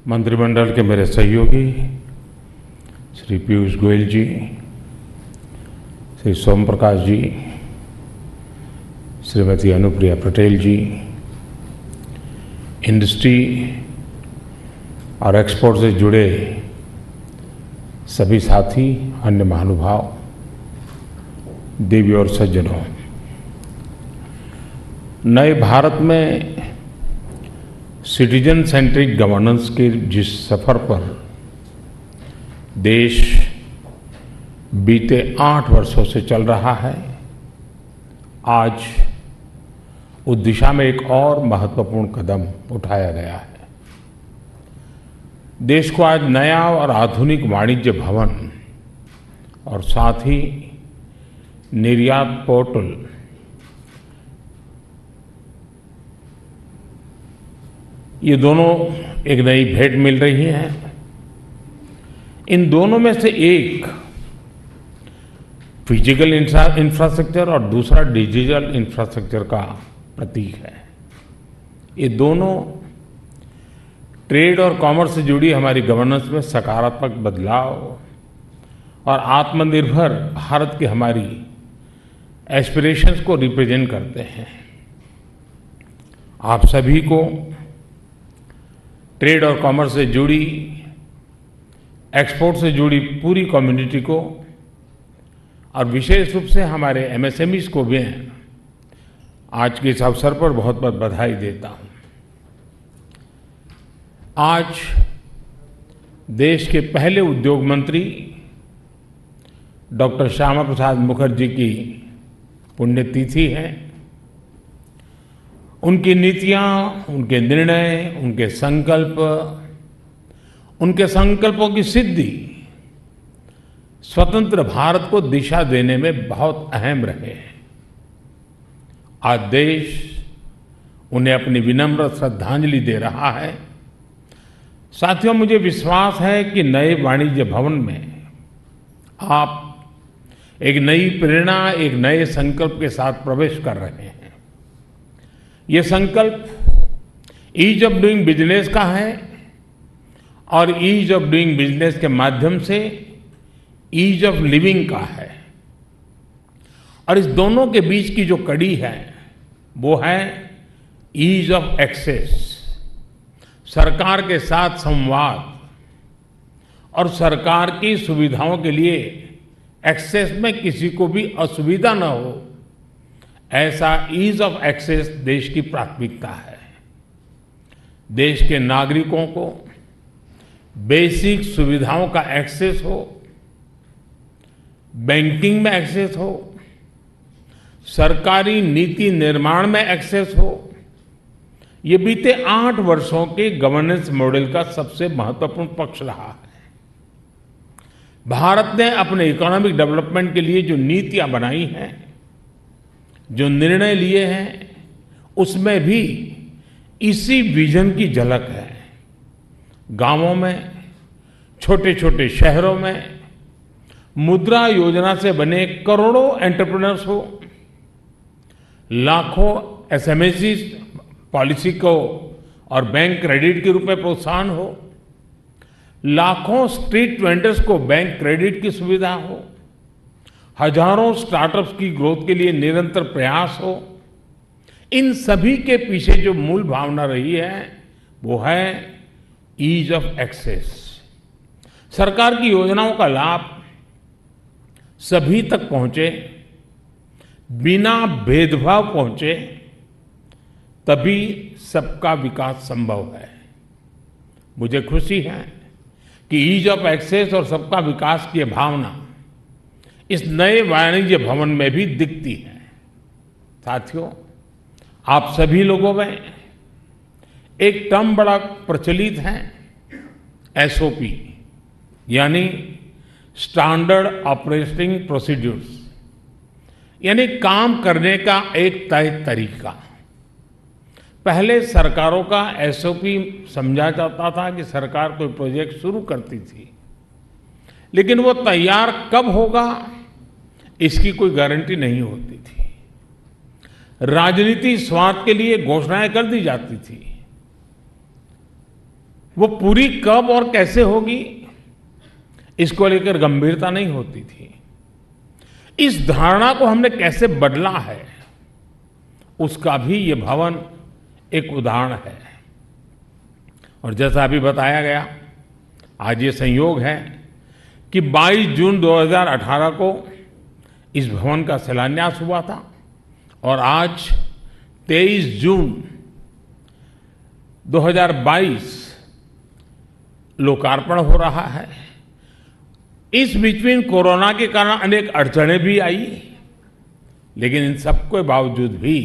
मंत्रिमंडल के मेरे सहयोगी श्री पीयूष गोयल जी, श्री सोम प्रकाश जी, श्रीमती अनुप्रिया पटेल जी, इंडस्ट्री और एक्सपोर्ट से जुड़े सभी साथी, अन्य महानुभाव, देवी और सज्जनों, नए भारत में सिटीजन सेंट्रिक गवर्नेंस के जिस सफर पर देश बीते 8 वर्षों से चल रहा है, आज उस दिशा में एक और महत्वपूर्ण कदम उठाया गया है। देश को आज नया और आधुनिक वाणिज्य भवन और साथ ही निर्यात पोर्टल, ये दोनों एक नई भेंट मिल रही है। इन दोनों में से एक फिजिकल इंफ्रास्ट्रक्चर और दूसरा डिजिटल इंफ्रास्ट्रक्चर का प्रतीक है। ये दोनों ट्रेड और कॉमर्स से जुड़ी हमारी गवर्नेंस में सकारात्मक बदलाव और आत्मनिर्भर भारत की हमारी एस्पिरेशंस को रिप्रेजेंट करते हैं। आप सभी को, ट्रेड और कॉमर्स से जुड़ी, एक्सपोर्ट से जुड़ी पूरी कम्युनिटी को और विशेष रूप से हमारे एमएसएमईज को भी आज के इस अवसर पर बहुत बहुत बधाई देता हूं। आज देश के पहले उद्योग मंत्री डॉक्टर श्यामा प्रसाद मुखर्जी की पुण्यतिथि है। उनकी नीतियां, उनके निर्णय, उनके संकल्पों की सिद्धि स्वतंत्र भारत को दिशा देने में बहुत अहम रहे हैं। आज देश उन्हें अपनी विनम्र श्रद्धांजलि दे रहा है। साथियों, मुझे विश्वास है कि नए वाणिज्य भवन में आप एक नई प्रेरणा, एक नए संकल्प के साथ प्रवेश कर रहे हैं। ये संकल्प ईज ऑफ डूइंग बिजनेस का है और ईज ऑफ डूइंग बिजनेस के माध्यम से ईज ऑफ लिविंग का है। और इस दोनों के बीच की जो कड़ी है वो है ईज ऑफ एक्सेस, सरकार के साथ संवाद और सरकार की सुविधाओं के लिए एक्सेस में किसी को भी असुविधा न हो, ऐसा ईज ऑफ एक्सेस देश की प्राथमिकता है। देश के नागरिकों को बेसिक सुविधाओं का एक्सेस हो, बैंकिंग में एक्सेस हो, सरकारी नीति निर्माण में एक्सेस हो, ये बीते 8 वर्षों के गवर्नेंस मॉडल का सबसे महत्वपूर्ण पक्ष रहा है। भारत ने अपने इकोनॉमिक डेवलपमेंट के लिए जो नीतियां बनाई हैं, जो निर्णय लिए हैं, उसमें भी इसी विजन की झलक है। गांवों में, छोटे छोटे शहरों में मुद्रा योजना से बने करोड़ों एंटरप्रेन्योर्स हो, लाखों एसएमएसी पॉलिसी को और बैंक क्रेडिट के रूप में प्रोत्साहन हो, लाखों स्ट्रीट वेंडर्स को बैंक क्रेडिट की सुविधा हो, हजारों स्टार्टअप्स की ग्रोथ के लिए निरंतर प्रयास हो। इन सभी के पीछे जो मूल भावना रही है वो है ईज ऑफ एक्सेस। सरकार की योजनाओं का लाभ सभी तक पहुंचे, बिना भेदभाव पहुंचे, तभी सबका विकास संभव है। मुझे खुशी है कि ईज ऑफ एक्सेस और सबका विकास की भावना इस नए वाणिज्य भवन में भी दिखती है। साथियों, आप सभी लोगों में एक टर्म बड़ा प्रचलित है, एसओपी, यानी स्टैंडर्ड ऑपरेटिंग प्रोसीड्यूर्स, यानी काम करने का एक तय तरीका। पहले सरकारों का एसओपी समझा जाता था कि सरकार कोई प्रोजेक्ट शुरू करती थी, लेकिन वो तैयार कब होगा इसकी कोई गारंटी नहीं होती थी। राजनीति स्वार्थ के लिए घोषणाएं कर दी जाती थी। वो पूरी कब और कैसे होगी, इसको लेकर गंभीरता नहीं होती थी। इस धारणा को हमने कैसे बदला है, उसका भी ये भवन एक उदाहरण है। और जैसा अभी बताया गया, आज ये संयोग है कि 22 जून 2018 को इस भवन का शिलान्यास हुआ था और आज 23 जून 2022 लोकार्पण हो रहा है। इस बीच में कोरोना के कारण अनेक अड़चनें भी आई, लेकिन इन सबके बावजूद भी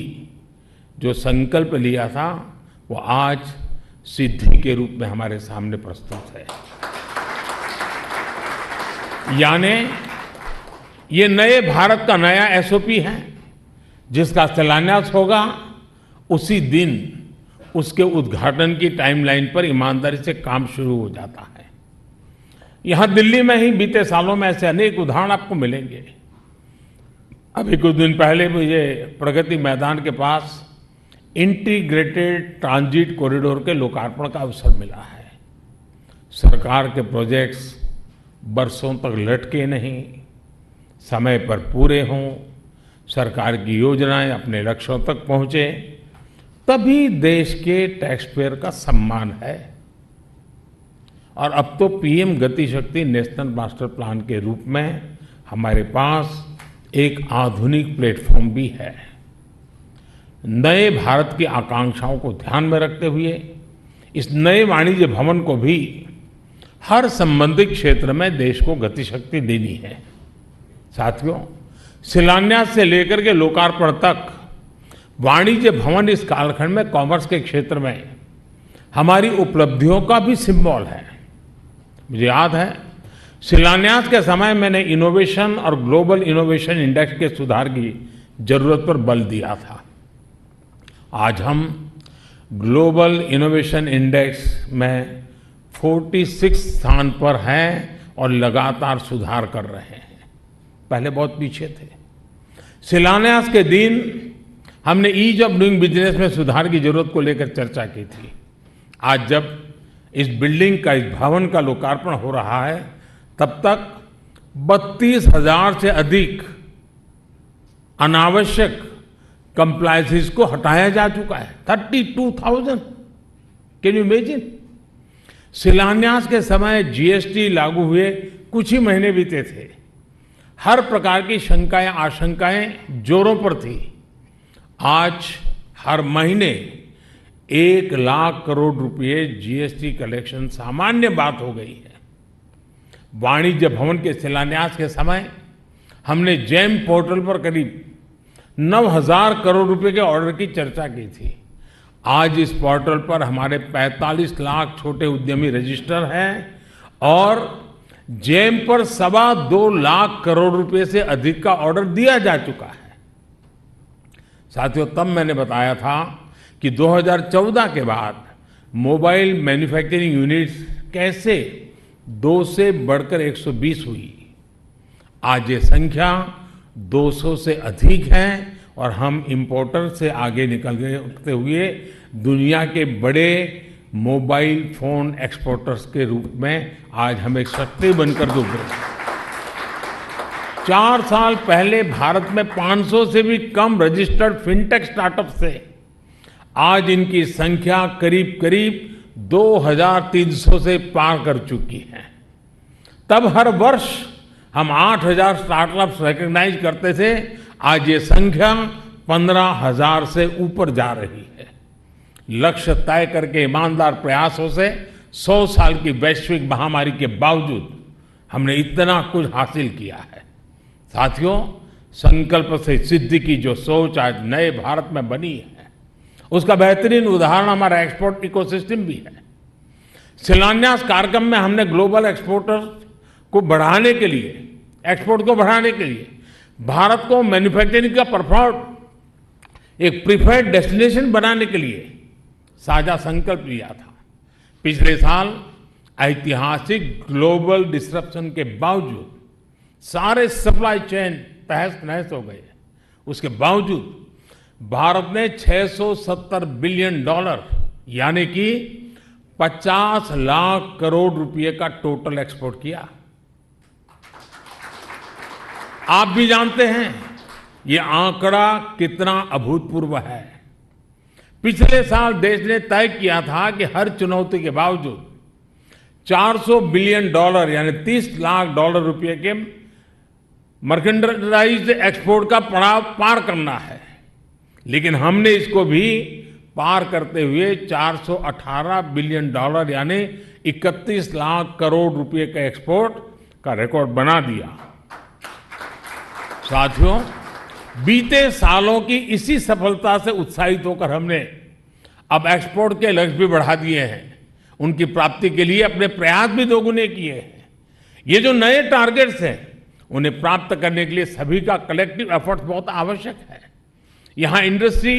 जो संकल्प लिया था वो आज सिद्धि के रूप में हमारे सामने प्रस्तुत है। यानी ये नए भारत का नया एसओपी है, जिसका शिलान्यास होगा उसी दिन उसके उद्घाटन की टाइमलाइन पर ईमानदारी से काम शुरू हो जाता है। यहां दिल्ली में ही बीते सालों में ऐसे अनेक उदाहरण आपको मिलेंगे। अभी कुछ दिन पहले मुझे प्रगति मैदान के पास इंटीग्रेटेड ट्रांजिट कॉरिडोर के लोकार्पण का अवसर मिला है। सरकार के प्रोजेक्ट्स बरसों तक लटके नहीं, समय पर पूरे हों, सरकार की योजनाएं अपने लक्ष्यों तक पहुंचे, तभी देश के टैक्स पेयर का सम्मान है। और अब तो पीएम गति शक्ति नेशनल मास्टर प्लान के रूप में हमारे पास एक आधुनिक प्लेटफॉर्म भी है। नए भारत की आकांक्षाओं को ध्यान में रखते हुए इस नए वाणिज्य भवन को भी हर संबंधित क्षेत्र में देश को गति शक्ति देनी है। साथियों, शिलान्यास से लेकर के लोकार्पण तक वाणिज्य भवन इस कालखंड में कॉमर्स के क्षेत्र में हमारी उपलब्धियों का भी सिंबल है। मुझे याद है, शिलान्यास के समय मैंने इनोवेशन और ग्लोबल इनोवेशन इंडेक्स के सुधार की जरूरत पर बल दिया था। आज हम ग्लोबल इनोवेशन इंडेक्स में 46 स्थान पर हैं और लगातार सुधार कर रहे हैं। पहले बहुत पीछे थे। शिलान्यास के दिन हमने ईज ऑफ डूइंग बिजनेस में सुधार की जरूरत को लेकर चर्चा की थी। आज जब इस बिल्डिंग का, इस भवन का लोकार्पण हो रहा है, तब तक 32,000 से अधिक अनावश्यक कंप्लायंसेस को हटाया जा चुका है। 32,000, कैन यू इमेजिन? शिलान्यास के समय जीएसटी लागू हुए कुछ ही महीने बीते थे। हर प्रकार की शंकाएं, आशंकाएं जोरों पर थी। आज हर महीने 1 लाख करोड़ रुपए जीएसटी कलेक्शन सामान्य बात हो गई है। वाणिज्य भवन के शिलान्यास के समय हमने जेम पोर्टल पर करीब 9,000 करोड़ रुपए के ऑर्डर की चर्चा की थी। आज इस पोर्टल पर हमारे 45 लाख छोटे उद्यमी रजिस्टर हैं और जेम पर 2.25 लाख करोड़ रुपए से अधिक का ऑर्डर दिया जा चुका है। साथियों, तब मैंने बताया था कि 2014 के बाद मोबाइल मैन्युफैक्चरिंग यूनिट्स कैसे 2 से बढ़कर 120 हुई। आज ये संख्या 200 से अधिक है और हम इंपोर्टर से आगे निकलते हुए दुनिया के बड़े मोबाइल फोन एक्सपोर्टर्स के रूप में आज हम एक शक्ति बनकर उभरे हैं। 4 साल पहले भारत में 500 से भी कम रजिस्टर्ड फिनटेक स्टार्टअप थे। आज इनकी संख्या करीब करीब 2,300 से पार कर चुकी है। तब हर वर्ष हम 8,000 स्टार्टअप्स रिकॉग्नाइज करते थे। आज ये संख्या 15,000 से ऊपर जा रही है। लक्ष्य तय करके ईमानदार प्रयासों से 100 साल की वैश्विक महामारी के बावजूद हमने इतना कुछ हासिल किया है। साथियों, संकल्प से सिद्धि की जो सोच आज नए भारत में बनी है, उसका बेहतरीन उदाहरण हमारा एक्सपोर्ट इकोसिस्टम भी है। शिलान्यास कार्यक्रम में हमने ग्लोबल एक्सपोर्टर को बढ़ाने के लिए, एक्सपोर्ट को बढ़ाने के लिए भारत को मैन्युफैक्चरिंग का एक प्रीफर्ड डेस्टिनेशन बनाने के लिए साझा संकल्प लिया था। पिछले साल ऐतिहासिक ग्लोबल डिसरप्शन के बावजूद सारे सप्लाई चेन तहस नहस हो गए। उसके बावजूद भारत ने $670 बिलियन यानी कि 50 लाख करोड़ रुपए का टोटल एक्सपोर्ट किया। आप भी जानते हैं ये आंकड़ा कितना अभूतपूर्व है। पिछले साल देश ने तय किया था कि हर चुनौती के बावजूद 400 बिलियन डॉलर यानी 30 लाख डॉलर रुपए के मर्केंडाइज एक्सपोर्ट का पड़ाव पार करना है, लेकिन हमने इसको भी पार करते हुए 418 बिलियन डॉलर यानी 31 लाख करोड़ रुपए के एक्सपोर्ट का रिकॉर्ड बना दिया। साथियों, बीते सालों की इसी सफलता से उत्साहित होकर हमने अब एक्सपोर्ट के लक्ष्य भी बढ़ा दिए हैं। उनकी प्राप्ति के लिए अपने प्रयास भी दोगुने किए हैं। ये जो नए टारगेट्स हैं उन्हें प्राप्त करने के लिए सभी का कलेक्टिव एफर्ट बहुत आवश्यक है। यहां इंडस्ट्री,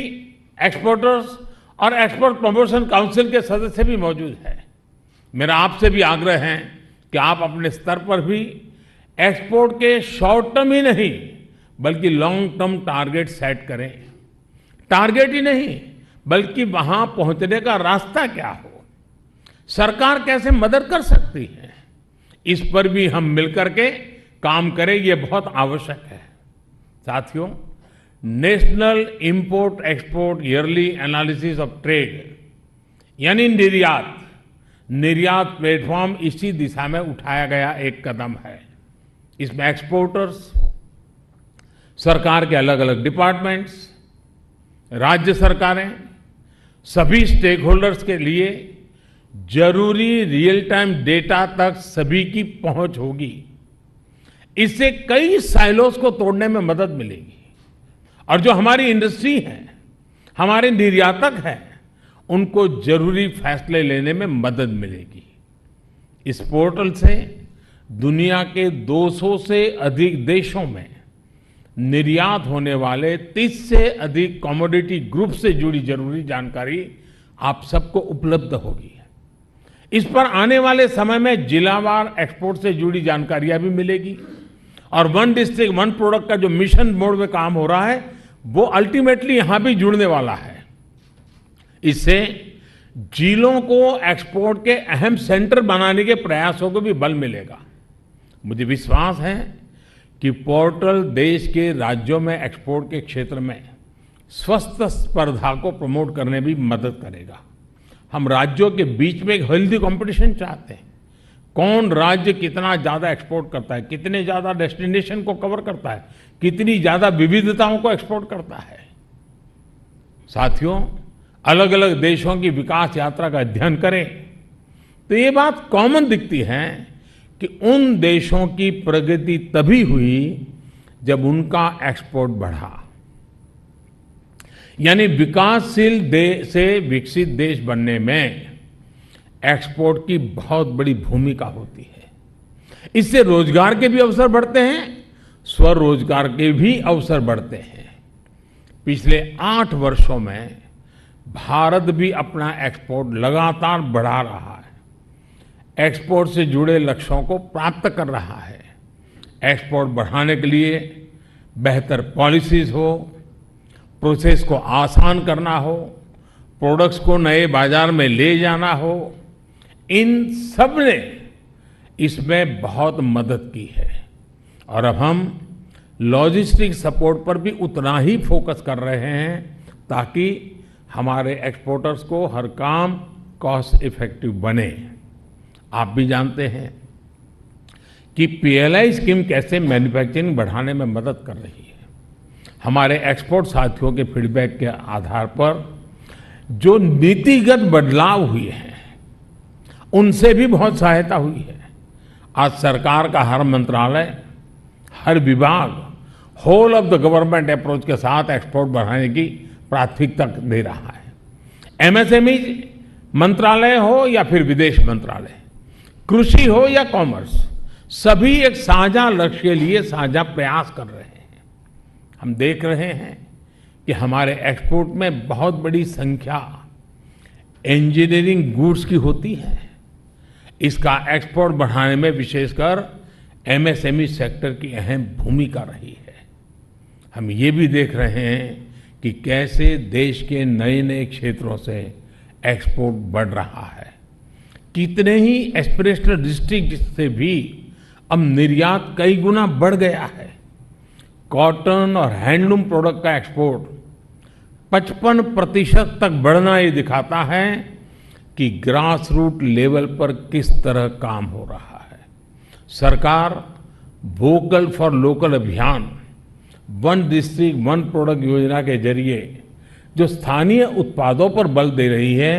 एक्सपोर्टर्स और एक्सपोर्ट प्रमोशन काउंसिल के सदस्य भी मौजूद हैं। मेरा आपसे भी आग्रह है कि आप अपने स्तर पर भी एक्सपोर्ट के शॉर्ट टर्म ही नहीं बल्कि लॉन्ग टर्म टारगेट सेट करें। टारगेट ही नहीं बल्कि वहां पहुंचने का रास्ता क्या हो, सरकार कैसे मदद कर सकती है, इस पर भी हम मिलकर के काम करें, ये बहुत आवश्यक है। साथियों, national import export yearly analysis of trade यानी निर्यात प्लेटफॉर्म इसी दिशा में उठाया गया एक कदम है। इसमें एक्सपोर्टर्स, सरकार के अलग अलग डिपार्टमेंट्स, राज्य सरकारें, सभी स्टेक होल्डर्स के लिए जरूरी रियल टाइम डेटा तक सभी की पहुंच होगी। इससे कई साइलोस को तोड़ने में मदद मिलेगी और जो हमारी इंडस्ट्री है, हमारे निर्यातक हैं, उनको जरूरी फैसले लेने में मदद मिलेगी। इस पोर्टल से दुनिया के 200 से अधिक देशों में निर्यात होने वाले 30 से अधिक कमोडिटी ग्रुप से जुड़ी जरूरी जानकारी आप सबको उपलब्ध होगी। इस पर आने वाले समय में जिलावार एक्सपोर्ट से जुड़ी जानकारियां भी मिलेगी और वन डिस्ट्रिक्ट वन प्रोडक्ट का जो मिशन मोड में काम हो रहा है वो अल्टीमेटली यहां भी जुड़ने वाला है। इससे जिलों को एक्सपोर्ट के अहम सेंटर बनाने के प्रयासों को भी बल मिलेगा। मुझे विश्वास है कि पोर्टल देश के राज्यों में एक्सपोर्ट के क्षेत्र में स्वस्थ स्पर्धा को प्रमोट करने में भी मदद करेगा। हम राज्यों के बीच में एक हेल्दी कंपटीशन चाहते हैं। कौन राज्य कितना ज्यादा एक्सपोर्ट करता है, कितने ज्यादा डेस्टिनेशन को कवर करता है, कितनी ज्यादा विविधताओं को एक्सपोर्ट करता है। साथियों, अलग अलग देशों की विकास यात्रा का अध्ययन करें तो ये बात कॉमन दिखती है कि उन देशों की प्रगति तभी हुई जब उनका एक्सपोर्ट बढ़ा। यानी विकासशील देश से विकसित देश बनने में एक्सपोर्ट की बहुत बड़ी भूमिका होती है। इससे रोजगार के भी अवसर बढ़ते हैं, स्वरोजगार के भी अवसर बढ़ते हैं। पिछले 8 वर्षों में भारत भी अपना एक्सपोर्ट लगातार बढ़ा रहा है, एक्सपोर्ट से जुड़े लक्ष्यों को प्राप्त कर रहा है। एक्सपोर्ट बढ़ाने के लिए बेहतर पॉलिसीज हो, प्रोसेस को आसान करना हो, प्रोडक्ट्स को नए बाजार में ले जाना हो, इन सब ने इसमें बहुत मदद की है। और अब हम लॉजिस्टिक सपोर्ट पर भी उतना ही फोकस कर रहे हैं ताकि हमारे एक्सपोर्टर्स को हर काम कॉस्ट इफेक्टिव बने। आप भी जानते हैं कि पीएलआई स्कीम कैसे मैन्युफैक्चरिंग बढ़ाने में मदद कर रही है। हमारे एक्सपोर्ट साथियों के फीडबैक के आधार पर जो नीतिगत बदलाव हुए हैं उनसे भी बहुत सहायता हुई है। आज सरकार का हर मंत्रालय, हर विभाग whole of the government approach के साथ एक्सपोर्ट बढ़ाने की प्राथमिकता दे रहा है। एमएसएमई मंत्रालय हो या फिर विदेश मंत्रालय, कृषि हो या कॉमर्स, सभी एक साझा लक्ष्य के लिए साझा प्रयास कर रहे हैं। हम देख रहे हैं कि हमारे एक्सपोर्ट में बहुत बड़ी संख्या इंजीनियरिंग गुड्स की होती है। इसका एक्सपोर्ट बढ़ाने में विशेषकर एमएसएमई सेक्टर की अहम भूमिका रही है। हम ये भी देख रहे हैं कि कैसे देश के नए नए क्षेत्रों से एक्सपोर्ट बढ़ रहा है। कितने ही एस्पिरेशनल डिस्ट्रिक्ट से भी अब निर्यात कई गुना बढ़ गया है। कॉटन और हैंडलूम प्रोडक्ट का एक्सपोर्ट 55% तक बढ़ना ये दिखाता है कि ग्रास रूट लेवल पर किस तरह काम हो रहा है। सरकार वोकल फॉर लोकल अभियान, वन डिस्ट्रिक्ट वन प्रोडक्ट योजना के जरिए जो स्थानीय उत्पादों पर बल दे रही है,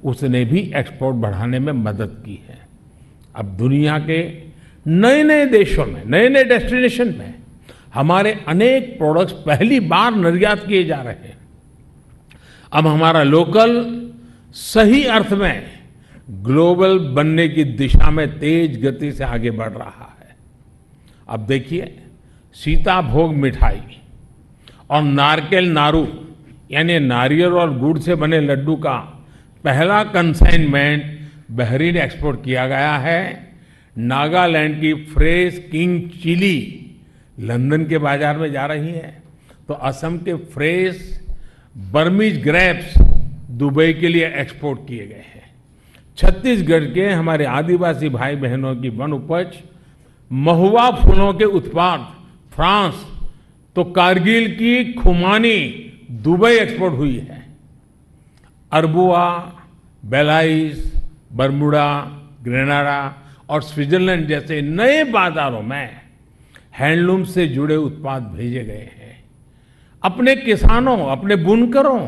उसने भी एक्सपोर्ट बढ़ाने में मदद की है। अब दुनिया के नए नए देशों में, नए नए डेस्टिनेशन में हमारे अनेक प्रोडक्ट्स पहली बार निर्यात किए जा रहे हैं। अब हमारा लोकल सही अर्थ में ग्लोबल बनने की दिशा में तेज गति से आगे बढ़ रहा है। अब देखिए, सीताभोग मिठाई और नारकेल नारू यानी नारियल और गुड़ से बने लड्डू का पहला कंसाइनमेंट बहरीन एक्सपोर्ट किया गया है। नागालैंड की फ्रेश किंग चिली लंदन के बाजार में जा रही है, तो असम के फ्रेश बर्मीज ग्रेप्स दुबई के लिए एक्सपोर्ट किए गए हैं। छत्तीसगढ़ के हमारे आदिवासी भाई बहनों की वन उपज महुआ फूलों के उत्पाद फ्रांस, तो कारगिल की खुमानी दुबई एक्सपोर्ट हुई है। अरबुआ, बेलाइस, बरमुडा, ग्रेनाडा और स्विट्जरलैंड जैसे नए बाजारों में हैंडलूम से जुड़े उत्पाद भेजे गए हैं। अपने किसानों, अपने बुनकरों,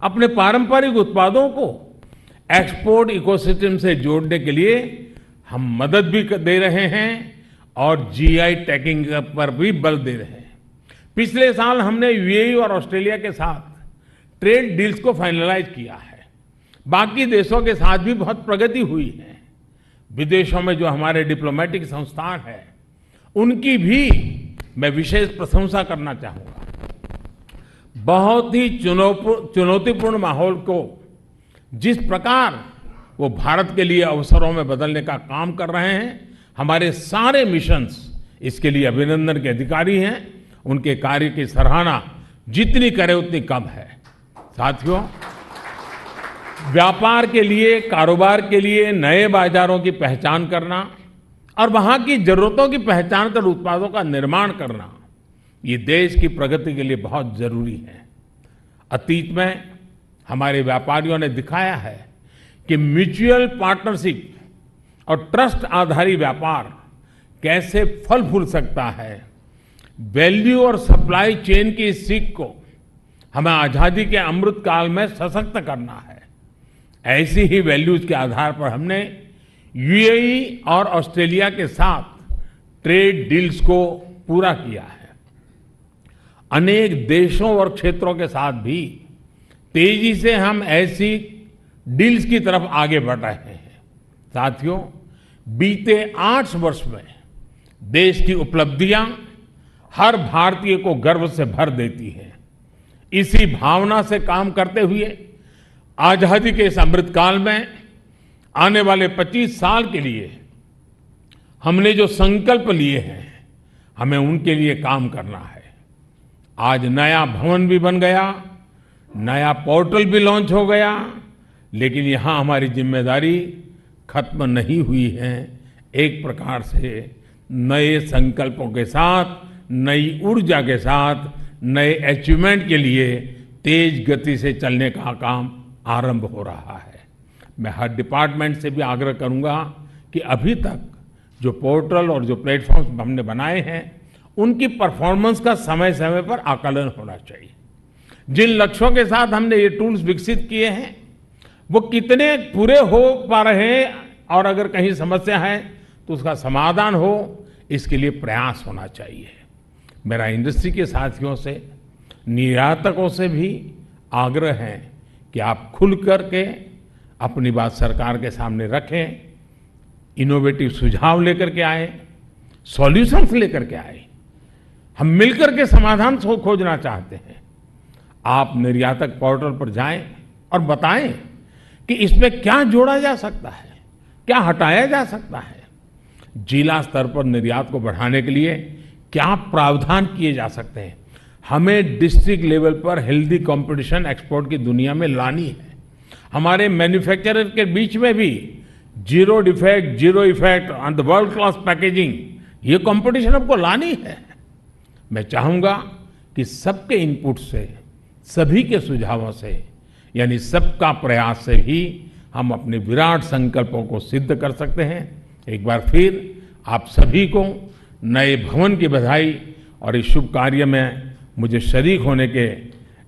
अपने पारंपरिक उत्पादों को एक्सपोर्ट इकोसिस्टम से जोड़ने के लिए हम मदद भी दे रहे हैं और जीआई टैगिंग पर भी बल दे रहे हैं। पिछले साल हमने यूएई और ऑस्ट्रेलिया के साथ ट्रेड डील्स को फाइनलाइज किया है। बाकी देशों के साथ भी बहुत प्रगति हुई है। विदेशों में जो हमारे डिप्लोमेटिक संस्थान हैं, उनकी भी मैं विशेष प्रशंसा करना चाहूंगा। बहुत ही चुनौतीपूर्ण माहौल को जिस प्रकार वो भारत के लिए अवसरों में बदलने का काम कर रहे हैं, हमारे सारे मिशंस इसके लिए अभिनंदन के अधिकारी हैं। उनके कार्य की सराहना जितनी करें उतनी कम है। साथियों, व्यापार के लिए, कारोबार के लिए नए बाजारों की पहचान करना और वहां की जरूरतों की पहचान कर उत्पादों का निर्माण करना, ये देश की प्रगति के लिए बहुत जरूरी है। अतीत में हमारे व्यापारियों ने दिखाया है कि म्यूचुअल पार्टनरशिप और ट्रस्ट आधारित व्यापार कैसे फल फूल सकता है। वैल्यू और सप्लाई चेन की इस सीख को हमें आजादी के अमृत काल में सशक्त करना है। ऐसी ही वैल्यूज के आधार पर हमने यूएई और ऑस्ट्रेलिया के साथ ट्रेड डील्स को पूरा किया है। अनेक देशों और क्षेत्रों के साथ भी तेजी से हम ऐसी डील्स की तरफ आगे बढ़ रहे हैं। साथियों, बीते 8 वर्ष में देश की उपलब्धियां हर भारतीय को गर्व से भर देती हैं। इसी भावना से काम करते हुए आजादी के इस अमृत काल में आने वाले 25 साल के लिए हमने जो संकल्प लिए हैं, हमें उनके लिए काम करना है। आज नया भवन भी बन गया, नया पोर्टल भी लॉन्च हो गया, लेकिन यहां हमारी जिम्मेदारी खत्म नहीं हुई है। एक प्रकार से नए संकल्पों के साथ, नई ऊर्जा के साथ, नए अचीवमेंट के लिए तेज गति से चलने का काम आरंभ हो रहा है। मैं हर डिपार्टमेंट से भी आग्रह करूंगा कि अभी तक जो पोर्टल और जो प्लेटफॉर्म्स हमने बनाए हैं, उनकी परफॉर्मेंस का समय समय पर आकलन होना चाहिए। जिन लक्ष्यों के साथ हमने ये टूल्स विकसित किए हैं, वो कितने पूरे हो पा रहे हैं और अगर कहीं समस्या है तो उसका समाधान हो, इसके लिए प्रयास होना चाहिए। मेरा इंडस्ट्री के साथियों से, निर्यातकों से भी आग्रह है कि आप खुल करके अपनी बात सरकार के सामने रखें, इनोवेटिव सुझाव लेकर के आए, सॉल्यूशंस लेकर के आए। हम मिलकर के समाधान खोजना चाहते हैं। आप निर्यातक पोर्टल पर जाएं और बताएं कि इसमें क्या जोड़ा जा सकता है, क्या हटाया जा सकता है। जिला स्तर पर निर्यात को बढ़ाने के लिए क्या प्रावधान किए जा सकते हैं। हमें डिस्ट्रिक्ट लेवल पर हेल्दी कंपटीशन एक्सपोर्ट की दुनिया में लानी है। हमारे मैन्युफैक्चरर के बीच में भी zero defect, zero effect on the world class packaging, ये कंपटीशन हमको लानी है। मैं चाहूंगा कि सबके इनपुट से, सभी के सुझावों से, यानी सबका प्रयास से ही हम अपने विराट संकल्पों को सिद्ध कर सकते हैं। एक बार फिर आप सभी को नए भवन की बधाई और इस शुभ कार्य में मुझे शरीक होने के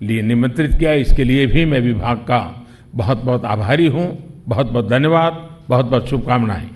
लिए निमंत्रित किया, इसके लिए भी मैं विभाग का बहुत बहुत आभारी हूं। बहुत बहुत धन्यवाद, बहुत बहुत शुभकामनाएं।